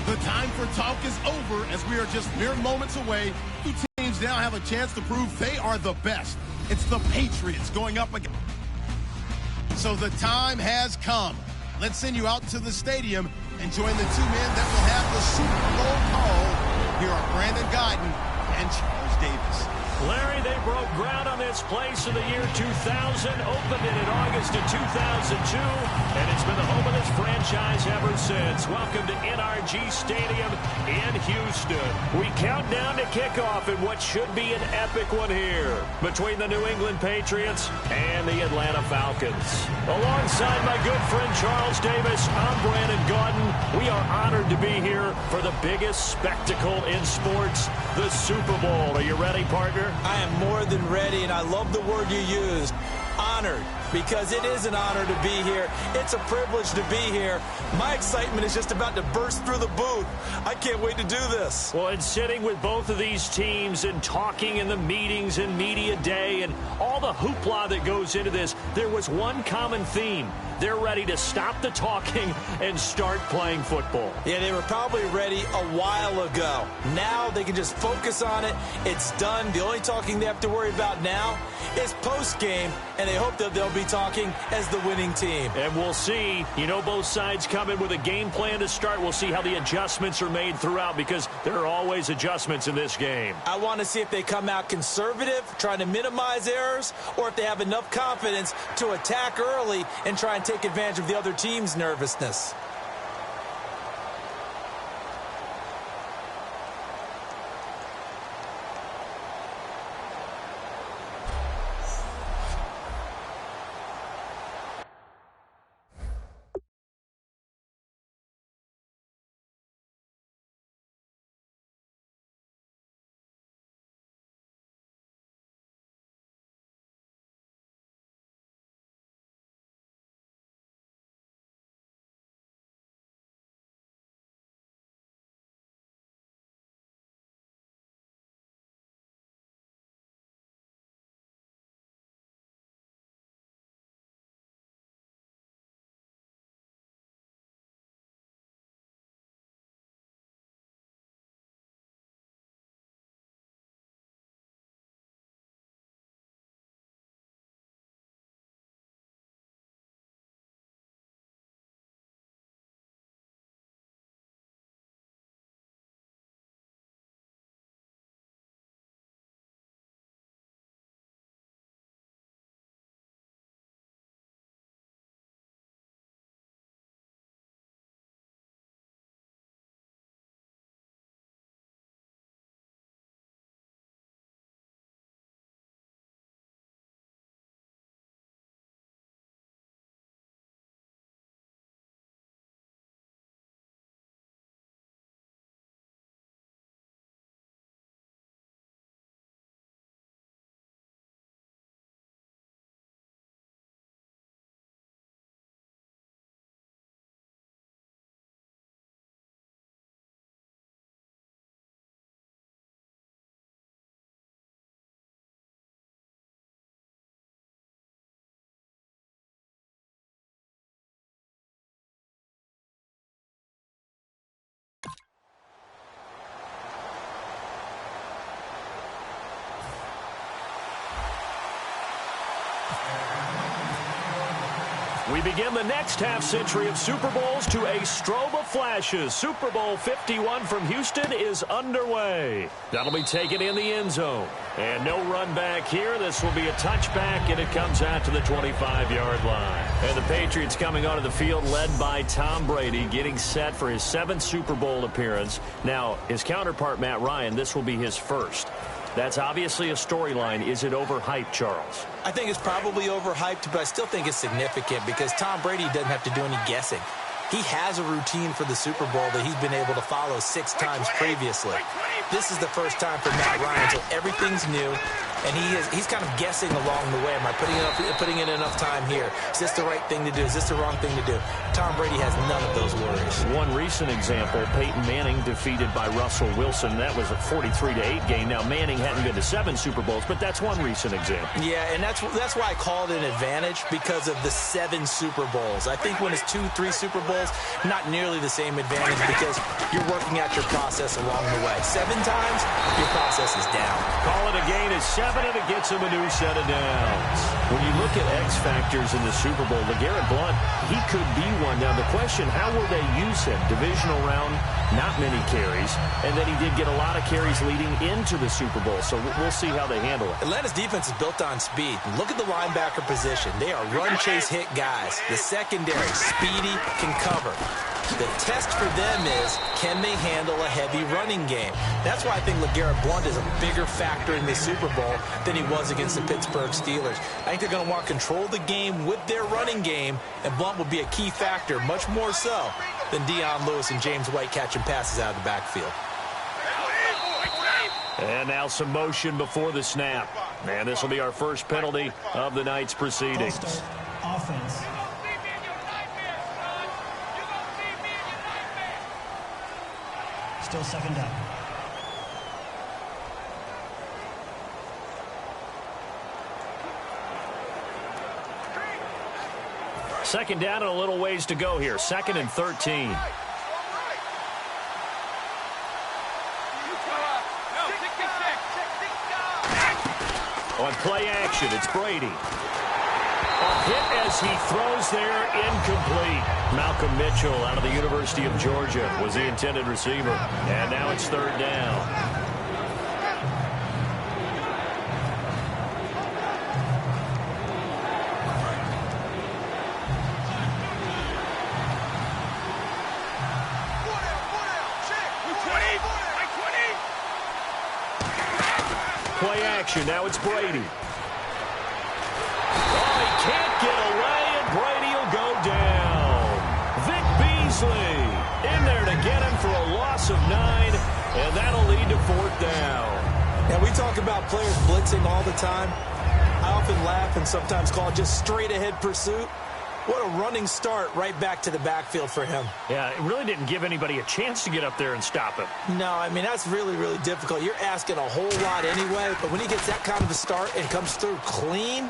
The time for talk is over as we are just mere moments away. Two teams now have a chance to prove they are the best. It's the Patriots going up against. So the time has come. Let's send you out to the stadium and join the two men that will have the Super Bowl call. Here are Brandon Guyton and Charles Davis. Larry, they broke ground on this place in the year 2000, opened it in August of 2002, and it's been the home of this franchise ever since. Welcome to NRG Stadium in Houston. We count down to kickoff in what should be an epic one here between the New England Patriots and the Atlanta Falcons. Alongside my good friend Charles Davis, I'm Brandon Guyton. We are honored to be here for the biggest spectacle in sports, the Super Bowl. Are you ready, partner? I am more than ready, and I love the word you used, honored, because it is an honor to be here. It's a privilege to be here. My excitement is just about to burst through the booth. I can't wait to do this. Well, and sitting with both of these teams and talking in the meetings and media day and all the hoopla that goes into this, there was one common theme. They're ready to stop the talking and start playing football. Yeah, they were probably ready a while ago. Now they can just focus on it. It's done. The only talking they have to worry about now is post-game, and they hope that they'll be talking as the winning team. And we'll see. You know, both sides come in with a game plan to start. We'll see how the adjustments are made throughout, because there are always adjustments in this game. I want to see if they come out conservative, trying to minimize errors, or if they have enough confidence to attack early and try and take advantage of the other team's nervousness. We begin the next half-century of Super Bowls to a strobe of flashes. Super Bowl 51 from Houston is underway. That'll be taken in the end zone. And no run back here. This will be a touchback, and it comes out to the 25-yard line. And the Patriots coming onto the field led by Tom Brady, getting set for his 7th Super Bowl appearance. Now, his counterpart, Matt Ryan, this will be his first. That's obviously a storyline. Is it overhyped, Charles? I think it's probably overhyped, but I still think it's significant because Tom Brady doesn't have to do any guessing. He has a routine for the Super Bowl that he's been able to follow 6 times previously. This is the first time for Matt Ryan, so everything's new. and he's kind of guessing along the way. Am I putting in enough time here? Is this the right thing to do? Is this the wrong thing to do? Tom Brady has none of those worries. One recent example, Peyton Manning defeated by Russell Wilson. That was a 43-8 game. Now, Manning hadn't been to 7 Super Bowls, but that's one recent example. Yeah, and that's why I call it an advantage, because of the 7 Super Bowls. I think when it's 2, 3 Super Bowls, not nearly the same advantage, because you're working out your process along the way. 7 times, your process is down. Call it a gain of 7, and it gets him a new set of downs. When you look at X factors in the Super Bowl, LeGarrette Blount, he could be one. Now, the question, how will they use him? Divisional round, not many carries, and then he did get a lot of carries leading into the Super Bowl, so we'll see how they handle it. Atlanta's defense is built on speed. Look at the linebacker position. They are run, chase, hit guys. The secondary, speedy, can cover. The test for them is, can they handle a heavy running game? That's why I think LeGarrette Blount is a bigger factor in the Super Bowl than he was against the Pittsburgh Steelers. I think they're going to want to control the game with their running game, and Blount will be a key factor, much more so than Deion Lewis and James White catching passes out of the backfield. And now some motion before the snap. And this will be our first penalty of the night's proceedings. Offense. Still second down. Second down and a little ways to go here. 2nd and 13. On play action, it's Brady. A hit as he throws there, incomplete. Malcolm Mitchell out of the University of Georgia was the intended receiver. And now it's 3rd down. Play action, now it's Brady. Oh, he can't get away, and Brady will go down. Vic Beasley in there to get him for a loss of 9, and that'll lead to 4th down. Now, we talk about players blitzing all the time. I often laugh and sometimes call it just straight-ahead pursuit. What a running start right back to the backfield for him. Yeah, it really didn't give anybody a chance to get up there and stop him. No, I mean, that's really, really difficult. You're asking a whole lot anyway, but when he gets that kind of a start and comes through clean,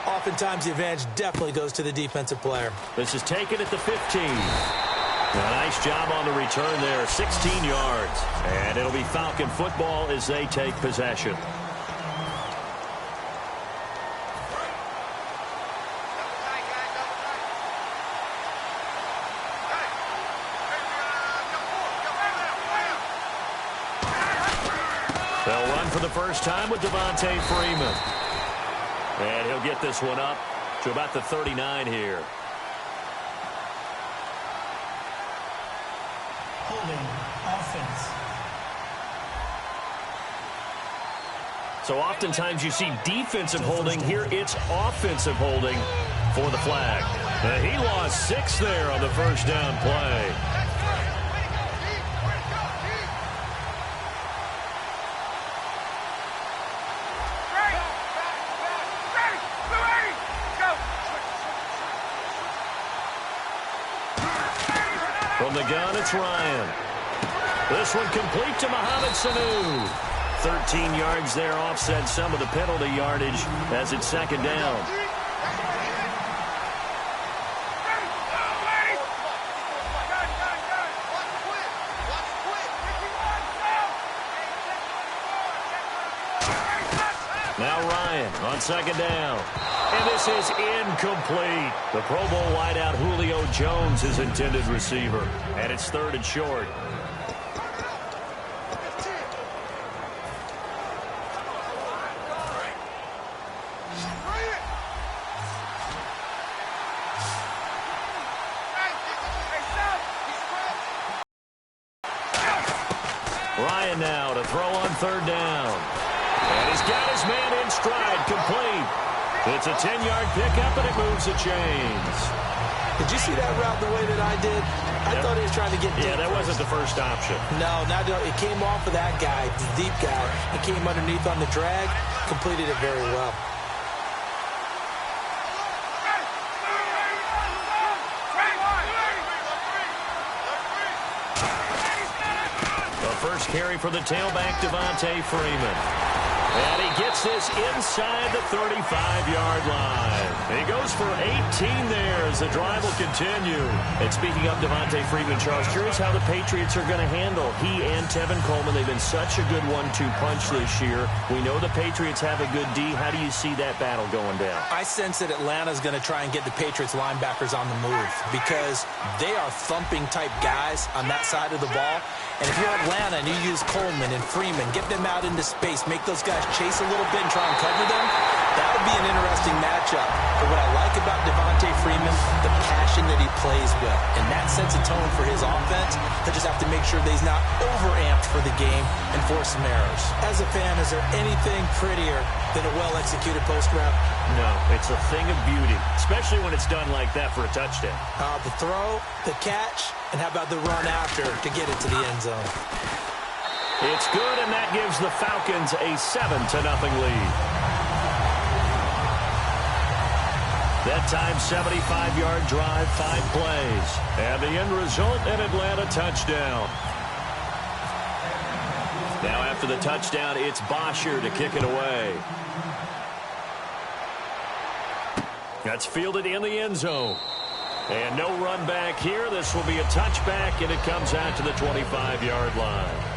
oftentimes the advantage definitely goes to the defensive player. This is taken at the 15. A nice job on the return there, 16 yards. And it'll be Falcon football as they take possession. They'll run for the first time with Devontae Freeman. And he'll get this one up to about the 39 here. Holding offense. So oftentimes you see defensive holding. Here it's offensive holding for the flag. He lost 6 there on the first down play. From the gun, it's Ryan. This one complete to Mohamed Sanu. 13 yards there, offset some of the penalty yardage as it's 2nd down. Now Ryan on 2nd down. And this is incomplete. The Pro Bowl wideout Julio Jones is intended receiver. And it's 3rd and short. Ryan now to throw on 3rd down. And he's got his man in stride, complete. It's a 10-yard pickup, and it moves the chains. Did you see that route the way that I did? I thought he was trying to get deep. Yeah, that wasn't the first option. No, it came off of that guy, the deep guy. He came underneath on the drag, completed it very well. The first carry for the tailback, Devontae Freeman. And he gets this inside the 35-yard line. He goes for 18 there as the drive will continue. And speaking of Devontae Freeman, Charles, curious how the Patriots are going to handle he and Tevin Coleman. They've been such a good 1-2 punch this year. We know the Patriots have a good D. How do you see that battle going down? I sense that Atlanta's going to try and get the Patriots linebackers on the move because they are thumping-type guys on that side of the ball. And if you're Atlanta and you use Coleman and Freeman, get them out into space, make those guys chase a little bit and try and cover them, that'll be an interesting matchup. But what I like about Devontae Freeman, the passion that he plays with, and that sets a tone for his offense. They just have to make sure that he's not overamped for the game and force some errors. As a fan, is there anything prettier than a well-executed post route? No, it's a thing of beauty, especially when it's done like that for a touchdown. The throw, the catch, and how about the run after to get it to the end zone? It's good, and that gives the Falcons a 7-0 lead. That time, 75-yard drive, 5 plays. And the end result, an Atlanta touchdown. Now after the touchdown, it's Bosher to kick it away. That's fielded in the end zone. And no run back here. This will be a touchback, and it comes out to the 25-yard line.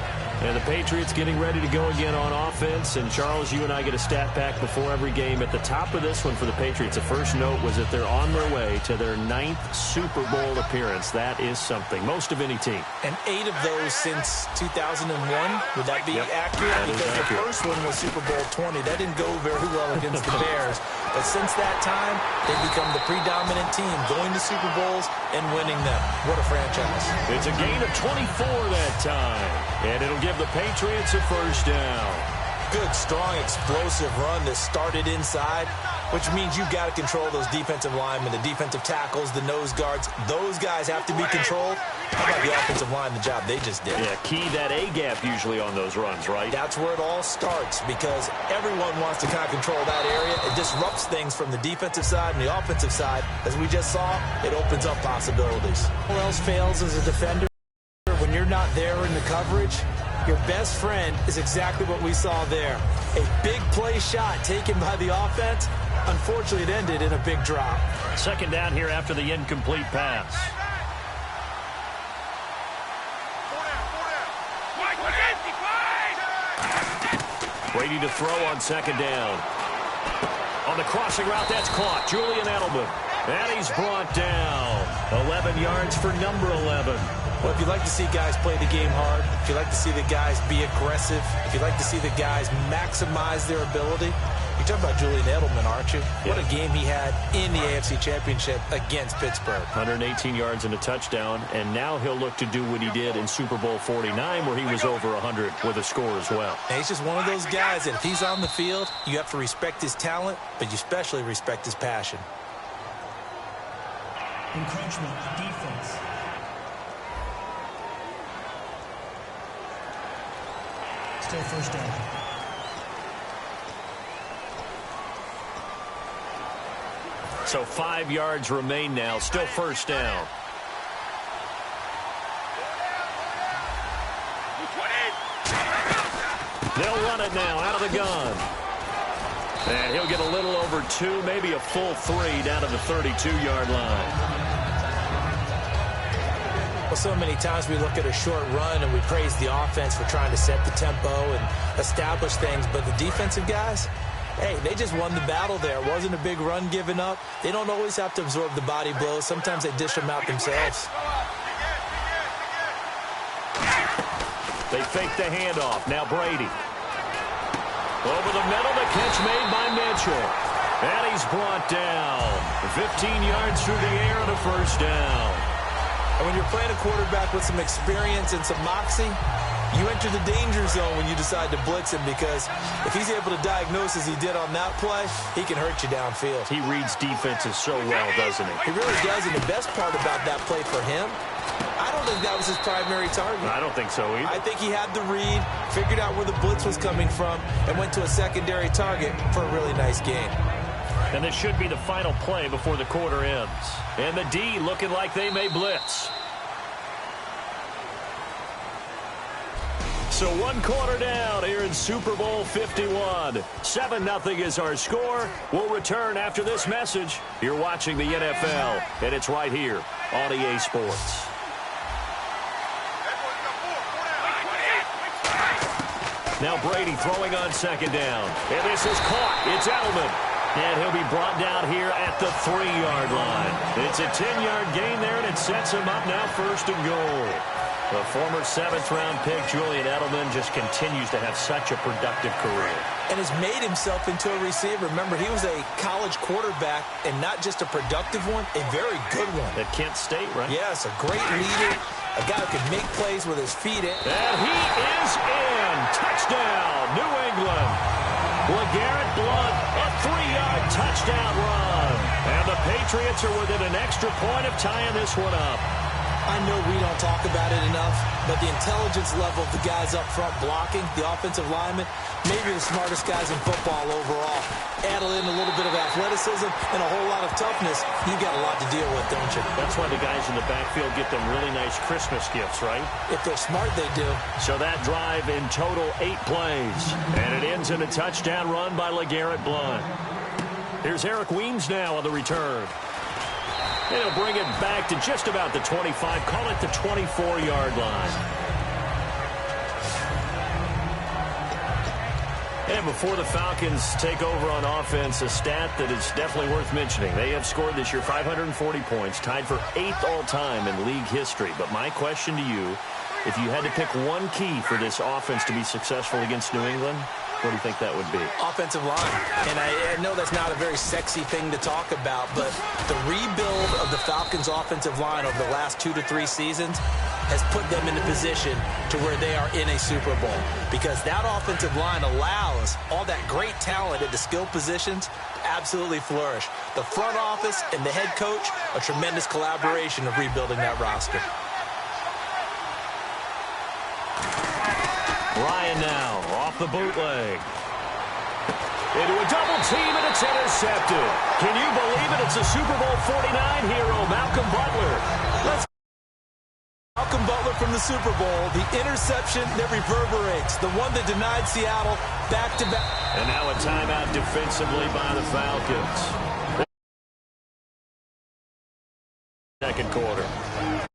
And the Patriots getting ready to go again on offense. And, Charles, you and I get a stat pack before every game. At the top of this one for the Patriots, the first note was that they're on their way to their 9th Super Bowl appearance. That is something. Most of any team. And 8 of those since 2001. Would that be accurate? That is because accurate. The first one was Super Bowl 20. That didn't go very well against the Bears. But since that time, they've become the predominant team, going to Super Bowls and winning them. What a franchise. It's a gain of 24 that time. And it'll give the Patriots a first down. Good, strong, explosive run that started inside, which means you've got to control those defensive linemen, the defensive tackles, the nose guards. Those guys have to be controlled. How about the offensive line, the job they just did? Yeah, key that A-gap usually on those runs, right? That's where it all starts because everyone wants to kind of control that area. It disrupts things from the defensive side and the offensive side. As we just saw, it opens up possibilities. Who else fails as a defender? When you're not there in the coverage, your best friend is exactly what we saw there. A big play shot taken by the offense. Unfortunately, it ended in a big drop. Second down here after the incomplete pass. Brady to throw on second down. On the crossing route, that's caught. Julian Edelman. And he's brought down. 11 yards for number 11. Well, if you like to see guys play the game hard, if you like to see the guys be aggressive, if you like to see the guys maximize their ability, you're talking about Julian Edelman, aren't you? Yeah. What a game he had in the AFC Championship against Pittsburgh. 118 yards and a touchdown, and now he'll look to do what he did in Super Bowl 49, where he was over 100 with a score as well. And he's just one of those guys that if he's on the field, you have to respect his talent, but you especially respect his passion. Encroachment, defense. Still first down. So 5 yards remain now. Still first down. They'll run it now out of the gun. And he'll get a little over 2, maybe a full 3 down to the 32-yard line. Well, so many times we look at a short run and we praise the offense for trying to set the tempo and establish things. But the defensive guys, hey, they just won the battle there. It wasn't a big run given up. They don't always have to absorb the body blows. Sometimes they dish them out themselves. They fake the handoff. Now Brady. Over the middle, the catch made by Mitchell. And he's brought down. 15 yards through the air and a first down. And when you're playing a quarterback with some experience and some moxie, you enter the danger zone when you decide to blitz him, because if he's able to diagnose as he did on that play, he can hurt you downfield. He reads defenses so well, doesn't he? He really does, and the best part about that play for him, I don't think that was his primary target. I don't think so either. I think he had the read, figured out where the blitz was coming from, and went to a secondary target for a really nice gain. And this should be the final play before the quarter ends. And the D looking like they may blitz. So 1 quarter down here in Super Bowl 51. 7-0 is our score. We'll return after this message. You're watching the NFL, and it's right here on EA Sports. Now Brady throwing on 2nd down. And this is caught. It's Edelman. And he'll be brought down here at the 3-yard line. It's a 10-yard gain there, and it sets him up now 1st and goal. The former 7th-round pick, Julian Edelman, just continues to have such a productive career. And has made himself into a receiver. Remember, he was a college quarterback, and not just a productive one, a very good one. At Kent State, right? Yes, a great leader, a guy who can make plays with his feet. And he is in. Touchdown, New England. LeGarrette Blount, a 3-yard touchdown run. And the Patriots are within an extra point of tying this one up. I know we don't talk about it enough, but the intelligence level of the guys up front blocking, the offensive linemen, maybe the smartest guys in football overall. Add in a little bit of athleticism and a whole lot of toughness, you've got a lot to deal with, don't you? That's why the guys in the backfield get them really nice Christmas gifts, right? If they're smart, they do. So that drive in total 8 plays. And it ends in a touchdown run by LeGarrette Blount. Here's Eric Weems now on the return. And he'll bring it back to just about the 25. Call it the 24-yard line. And before the Falcons take over on offense, a stat that is definitely worth mentioning. They have scored this year 540 points, tied for 8th all-time in league history. But my question to you, if you had to pick one key for this offense to be successful against New England, what do you think that would be? Offensive line. And I know that's not a very sexy thing to talk about, but the rebuild of the Falcons' offensive line over the last 2 to 3 seasons has put them in a position to where they are in a Super Bowl, because that offensive line allows all that great talent at the skill positions to absolutely flourish. The front office and the head coach, a tremendous collaboration of rebuilding that roster. Ryan now off the bootleg. Into a double team, and it's intercepted. Can you believe it? It's a Super Bowl 49 hero, Malcolm Butler. Malcolm Butler from the Super Bowl, the interception that reverberates, the one that denied Seattle back-to-back. And now a timeout defensively by the Falcons. 2nd quarter.